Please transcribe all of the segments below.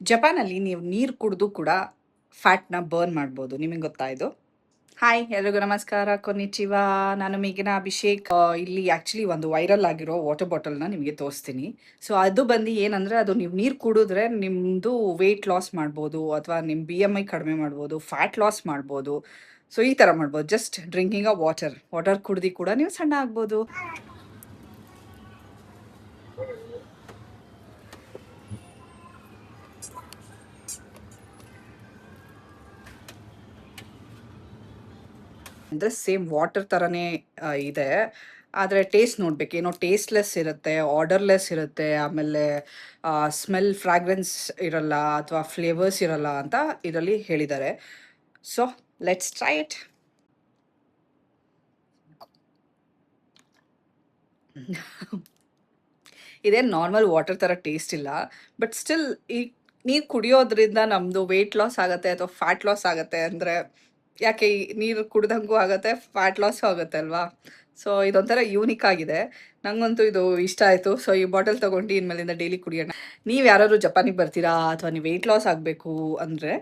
ಜಪಾನಲ್ಲಿ ನೀವು ನೀರು ಕುಡಿದು ಕೂಡ ಫ್ಯಾಟ್ನ ಬರ್ನ್ ಮಾಡ್ಬೋದು. ನಿಮಗೆ ಗೊತ್ತಾ ಇದು? ಹಾಯ್, ಎಲ್ರಿಗೂ ನಮಸ್ಕಾರ, ಕೊನ್ನಿಚಿವಾ. ನಾನು ಮೇಘನ ಅಭಿಷೇಕ್. ಇಲ್ಲಿ ಆ್ಯಕ್ಚುಲಿ ಒಂದು ವೈರಲ್ ಆಗಿರೋ ವಾಟರ್ ಬಾಟಲ್ನ ನಿಮಗೆ ತೋರಿಸ್ತೀನಿ. ಸೊ ಅದು ಬಂದು ಏನಂದರೆ, ಅದು ನೀವು ನೀರು ಕುಡಿದ್ರೆ ನಿಮ್ಮದು ವೆಯ್ಟ್ ಲಾಸ್ ಮಾಡ್ಬೋದು, ಅಥವಾ ನಿಮ್ಮ BMI ಕಡಿಮೆ ಮಾಡ್ಬೋದು, ಫ್ಯಾಟ್ ಲಾಸ್ ಮಾಡ್ಬೋದು. ಸೊ ಈ ಥರ ಮಾಡ್ಬೋದು. ಜಸ್ಟ್ ಡ್ರಿಂಕಿಂಗ್ ಅ ವಾಟರ್ ಕುಡ್ದು ಕೂಡ ನೀವು ಸಣ್ಣ ಆಗ್ಬೋದು. ಅಂದರೆ ಸೇಮ್ ವಾಟರ್ ಥರನೇ ಇದೆ. ಆದರೆ ಟೇಸ್ಟ್ ನೋಡ್ಬೇಕು. ಏನೋ ಟೇಸ್ಟ್‌ಲೆಸ್ ಇರುತ್ತೆ, ಆರ್ಡರ್‌ಲೆಸ್ ಇರುತ್ತೆ, ಆಮೇಲೆ ಸ್ಮೆಲ್, ಫ್ರಾಗ್ರೆನ್ಸ್ ಇರಲ್ಲ, ಅಥವಾ ಫ್ಲೇವರ್ಸ್ ಇರಲ್ಲ ಅಂತ ಇದರಲ್ಲಿ ಹೇಳಿದ್ದಾರೆ. So let's try it. ಇದೇನು ನಾರ್ಮಲ್ ವಾಟರ್ ಥರ ಟೇಸ್ಟ್ ಇಲ್ಲ. ಬಟ್ ಸ್ಟಿಲ್ ಈ ನೀರು ಕುಡಿಯೋದ್ರಿಂದ ನಮ್ಮದು ವೆಯ್ಟ್ ಲಾಸ್ ಆಗುತ್ತೆ ಅಥವಾ ಫ್ಯಾಟ್ ಲಾಸ್ ಆಗುತ್ತೆ ಅಂದರೆ, ಯಾಕೆ ಈ ನೀರು ಕುಡ್ದಂಗೂ ಆಗುತ್ತೆ, ಫ್ಯಾಟ್ ಲಾಸು ಆಗುತ್ತೆ ಅಲ್ವಾ? ಸೊ ಇದೊಂಥರ ಯೂನಿಕ್ ಆಗಿದೆ. ನಂಗಂತೂ ಇದು ಇಷ್ಟ ಆಯಿತು. ಸೊ ಈ ಬಾಟಲ್ ತೊಗೊಂಡು ಇನ್ಮೇಲಿಂದ ಡೈಲಿ ಕುಡಿಯೋಣ. ನೀವು ಯಾರಾದ್ರು ಜಪಾನಿಗೆ ಬರ್ತೀರಾ ಅಥವಾ ನೀವು ವೆಯ್ಟ್ ಲಾಸ್ ಆಗಬೇಕು ಅಂದರೆ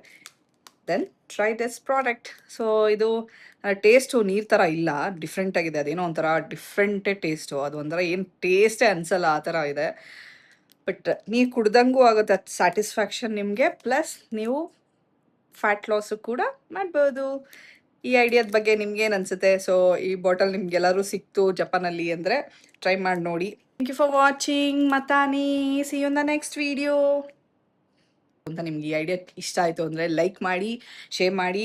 then try this product. So ಇದು ಟೇಸ್ಟು ನೀರು ಥರ ಇಲ್ಲ, ಡಿಫ್ರೆಂಟ್ ಆಗಿದೆ. ಅದೇನೋ ಒಂಥರ ಡಿಫ್ರೆಂಟೇ ಟೇಸ್ಟು. ಅದು ಒಂಥರ ಏನು ಟೇಸ್ಟೇ ಅನಿಸಲ್ಲ, ಆ ಥರ ಇದೆ. ಬಟ್ ನೀರು ಕುಡ್ದಂಗೂ ಆಗುತ್ತೆ ಸ್ಯಾಟಿಸ್ಫ್ಯಾಕ್ಷನ್ ನಿಮಗೆ, ಪ್ಲಸ್ ನೀವು ಫ್ಯಾಟ್ ಲಾಸು ಕೂಡ ಮಾಡ್ಬೋದು. ಈ ಐಡಿಯಾದ ಬಗ್ಗೆ ನಿಮ್ಗೇನು ಅನಿಸುತ್ತೆ? ಸೊ ಈ ಬಾಟಲ್ ನಿಮ್ಗೆಲ್ಲರೂ ಸಿಕ್ತು ಜಪಾನಲ್ಲಿ ಅಂದರೆ ಟ್ರೈ ಮಾಡಿ ನೋಡಿ. Thank you for watching. ಮತಾನಿ, see you in the next video. ಅಂತ ನಿಮ್ಗೆ ಈ ಐಡಿಯಾ ಇಷ್ಟ ಆಯಿತು ಅಂದರೆ ಲೈಕ್ ಮಾಡಿ, ಶೇರ್ ಮಾಡಿ.